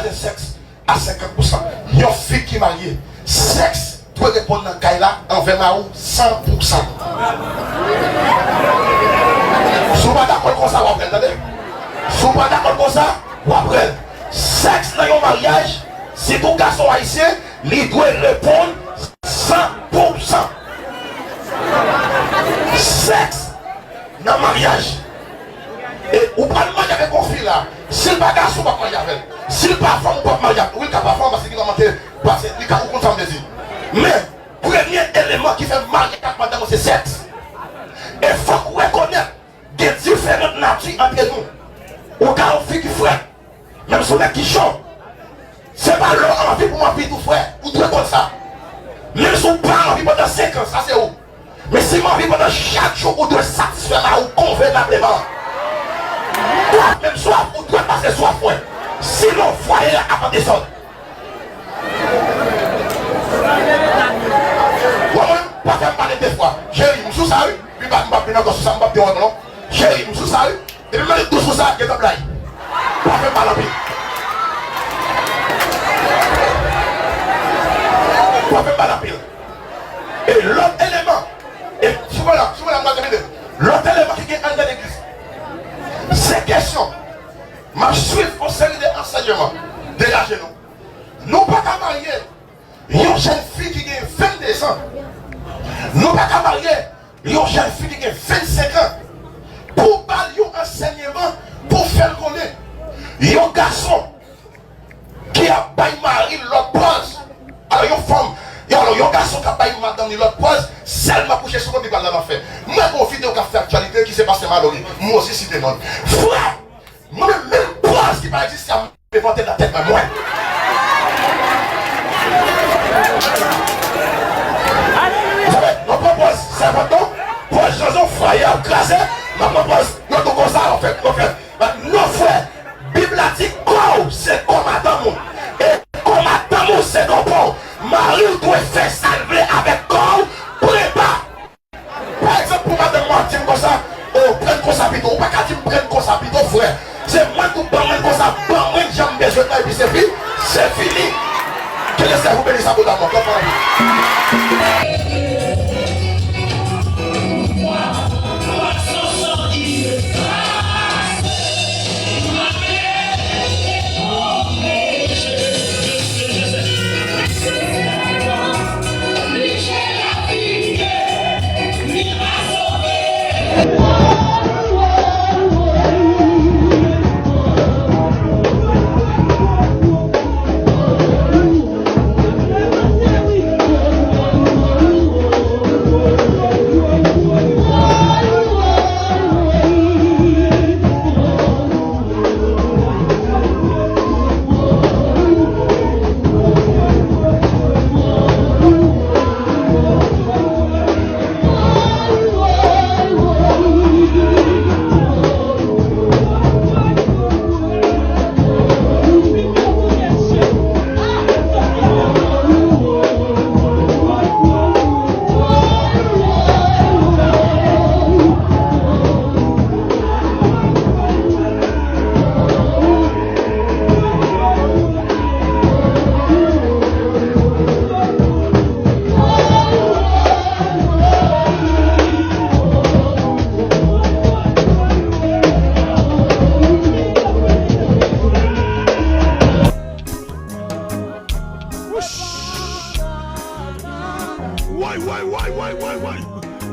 encourager le sexe à 50%. Une fille qui est mariée, sexe doit répondre dans Kaila envers Maou 100%. Si vous n'êtes pas d'accord comme ça, vous apprenez. Si vous n'êtes pas d'accord comme ça, vous apprenez. Sexe dans un mariage, si tout garçon haïtien, il doit répondre 100%. Sexe dans le mariage. Et ou pas le mariage avec un fille là. Si le bagage ou pas mariage avec. Si le pas femme ou pas mariage, oui, il n'y a pas femme parce qu'il a manqué. Parce qu'il y a beaucoup de femmes désir. Mais, premier élément qui fait marier avec madame, c'est sexe. Et il faut qu'on reconnaisse des différentes natures entre nous. Ou quand on fait qui frère, même si on est qui chante, c'est pas leur envie pour moi, tout frère. Ou tout comme ça. Même si on pas envie pendant 5 ans, ça c'est où. Mais si on envie pendant chaque jour, on doit satisfaire là ou convenablement. Même soif, on doit passer soif, ouais. Sinon, foyer là, à pas descendre. Pas faire parler des fois. Chérie, je suis sous puis pas me faire sous ça, je me chérie, je suis sous et puis me tout sous ça, je te blague. Pas faire parler. Pas faire parler. Et l'autre élément, et souvent là, l'autre élément qui est dans l'église, c'est question. Ma suite pour série d'enseignements, dégagez-nous. Nous pas qu'à marier une jeune fille qui a 22 ans. Nous pas qu'à marier une jeune fille qui a 25 ans. Pour parler un enseignement, pour faire connaître un garçon qui a baillé mari l'autre pose. Alors une femme, alors un garçon qui a baillé madame l'autre pose, seulement couché sur le dans l'enfer. Moi, pour vidéo qui a fait actualité qui s'est passé mal, moi aussi si demande. Frère, moi-même, même pose qui va exister, je vais monter la tête à moi. Je propose, c'est important, pour les gens foyer à craser, je propose, notre conseil en fait, nos frères, Bible a dit, c'est comme Adam, et comme Adam, c'est comme Paul. Marie doit faire salver avec corps, prépare. Par exemple, pour madame Martin comme ça, prenne comme ça, ou pas qu'à dire prenne comme ça, frère. C'est moi qui prends comme ça, moi j'aime bien jouer, et puis c'est fini. Que le Seigneur vous bénisse à vous d'amour.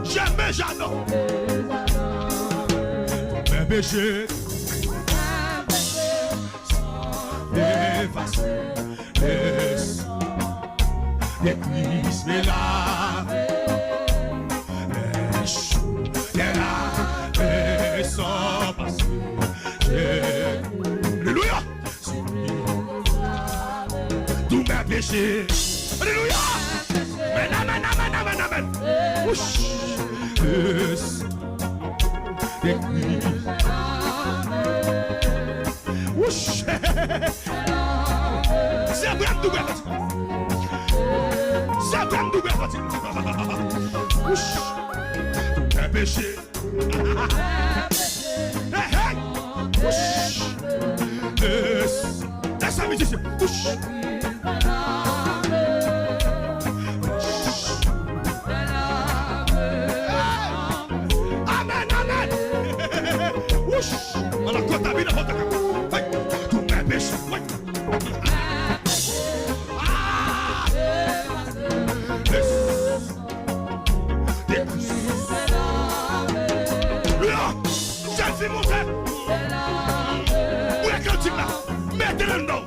Jamais j'adore. Mes péchés effacés. Les Christ est là. Les choux est là. Et sans passer. Alléluia. Tous mes péchés. Alléluia. Amen, amen, amen, amen. Yes. Les Christ. Ouch. C'est un grand double. C'est un grand double. Ouch. Un péché. Hey, hey. Ouch. Yes. Laisse-moi musicien. Bouche. Amen, amen. Bouche. On a contaminé la faute. Tout mes péchés. Jésus, mon frère. Où est le cantique là? Mettez-le dedans.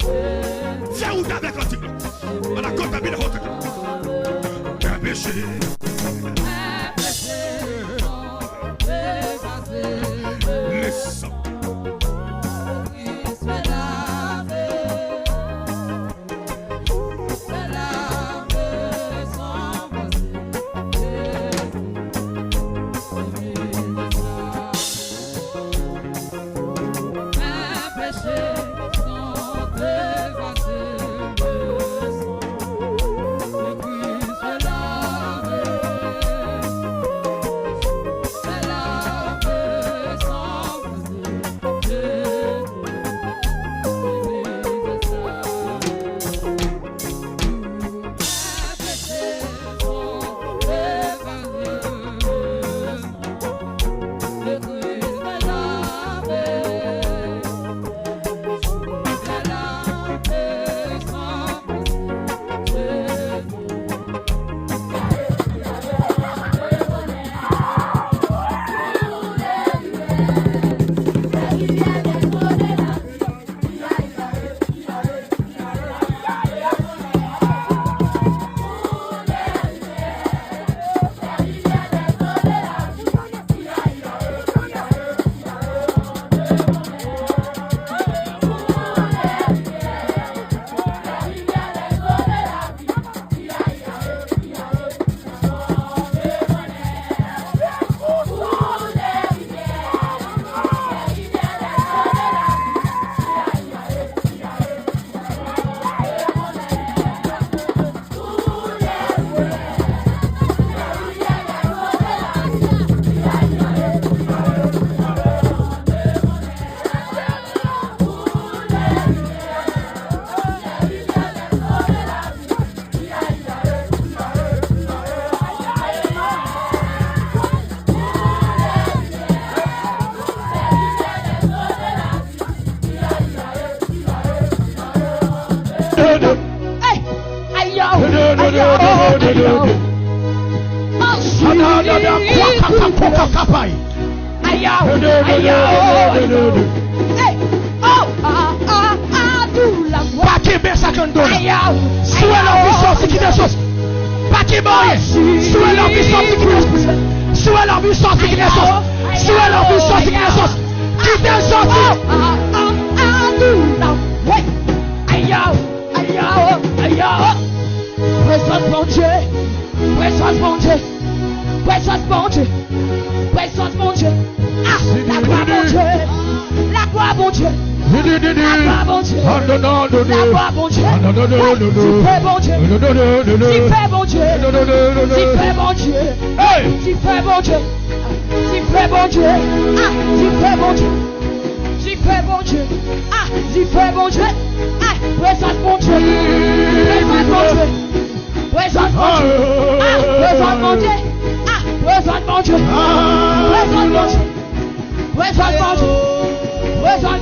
C'est où t'as le cantique là? On a contaminé la faute. Un péché. Le sang. Where's my